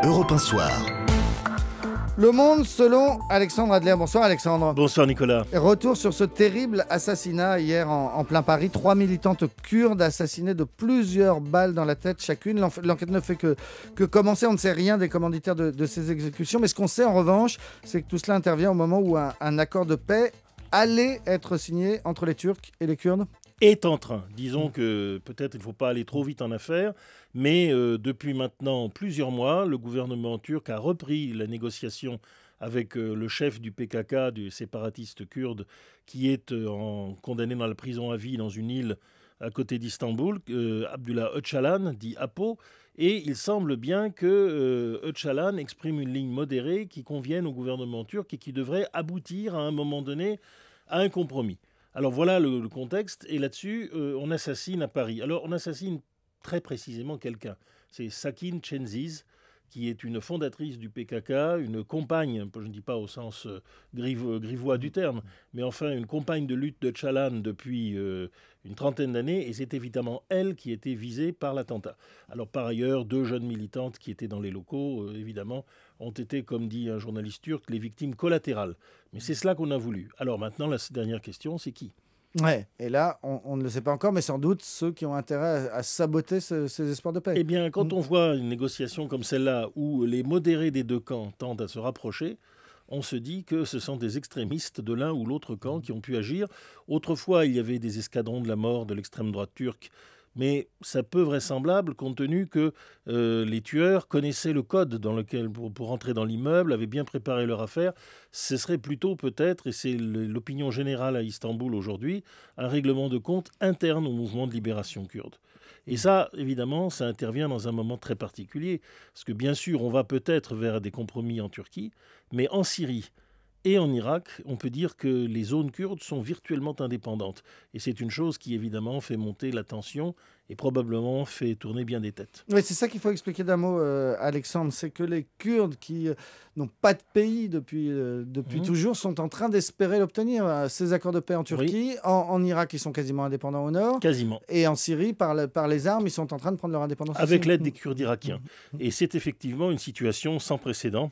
Europe 1 Soir. Le Monde selon Alexandre Adler. Bonsoir Alexandre. Bonsoir Nicolas. Retour sur ce terrible assassinat hier en plein Paris. 3 militantes kurdes assassinées de plusieurs balles dans la tête chacune. L'enquête ne fait que commencer. On ne sait rien des commanditaires de ces exécutions. Mais ce qu'on sait en revanche, c'est que tout cela intervient au moment où un accord de paix allait être signé entre les Turcs et les Kurdes. Est en train. Disons que peut-être il ne faut pas aller trop vite en affaires, mais depuis maintenant plusieurs mois, le gouvernement turc a repris la négociation avec le chef du PKK, du séparatiste kurde, qui est condamné dans la prison à vie dans une île à côté d'Istanbul, Abdullah Öcalan, dit Apo, et il semble bien que Öcalan exprime une ligne modérée qui convienne au gouvernement turc et qui devrait aboutir à un moment donné à un compromis. Alors voilà le contexte, et là-dessus, on assassine à Paris. Alors on assassine très précisément quelqu'un. C'est Sakin Cengiz, qui est une fondatrice du PKK, une compagne, je ne dis pas au sens grivois du terme, mais enfin une compagne de lutte de Öcalan depuis une trentaine d'années, et c'est évidemment elle qui était visée par l'attentat. Alors par ailleurs, 2 jeunes militantes qui étaient dans les locaux, évidemment, ont été, comme dit un journaliste turc, les victimes collatérales. Mais c'est cela qu'on a voulu. Alors maintenant, la dernière question, c'est qui ? Ouais, et là, on ne le sait pas encore, mais sans doute ceux qui ont intérêt à saboter ces espoirs de paix. Eh bien, quand on voit une négociation comme celle-là, où les modérés des deux camps tendent à se rapprocher, on se dit que ce sont des extrémistes de l'un ou l'autre camp qui ont pu agir. Autrefois, il y avait des escadrons de la mort de l'extrême droite turque, mais ça peut vraisemblable compte tenu que les tueurs connaissaient le code dans lequel, pour entrer dans l'immeuble, avaient bien préparé leur affaire. Ce serait plutôt peut-être, et c'est l'opinion générale à Istanbul aujourd'hui, un règlement de compte interne au mouvement de libération kurde. Et ça, évidemment, ça intervient dans un moment très particulier, parce que bien sûr, on va peut-être vers des compromis en Turquie, mais en Syrie et en Irak, on peut dire que les zones kurdes sont virtuellement indépendantes. Et c'est une chose qui, évidemment, fait monter la tension et probablement fait tourner bien des têtes. Oui, c'est ça qu'il faut expliquer d'un mot, Alexandre. C'est que les Kurdes qui n'ont pas de pays depuis toujours sont en train d'espérer l'obtenir. Ces accords de paix en Turquie, oui. En Irak, ils sont quasiment indépendants au nord. Quasiment. Et en Syrie, par les armes, ils sont en train de prendre leur indépendance. Avec l'aide des Kurdes irakiens. Et c'est effectivement une situation sans précédent.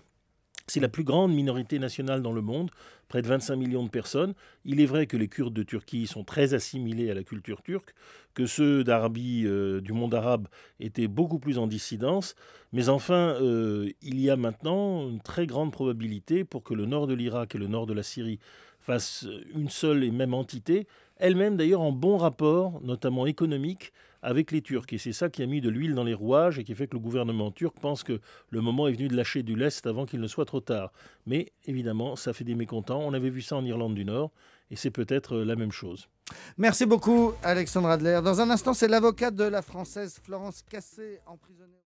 C'est la plus grande minorité nationale dans le monde, près de 25 millions de personnes. Il est vrai que les Kurdes de Turquie sont très assimilés à la culture turque, que ceux d'Arabie, du monde arabe, étaient beaucoup plus en dissidence. Mais enfin, il y a maintenant une très grande probabilité pour que le nord de l'Irak et le nord de la Syrie fassent une seule et même entité, elle-même d'ailleurs en bon rapport, notamment économique, avec les Turcs. Et c'est ça qui a mis de l'huile dans les rouages et qui fait que le gouvernement turc pense que le moment est venu de lâcher du lest avant qu'il ne soit trop tard. Mais évidemment, ça fait des mécontents. On avait vu ça en Irlande du Nord et c'est peut-être la même chose. Merci beaucoup Alexandre Adler. Dans un instant, c'est l'avocate de la Française Florence Cassé, emprisonnée.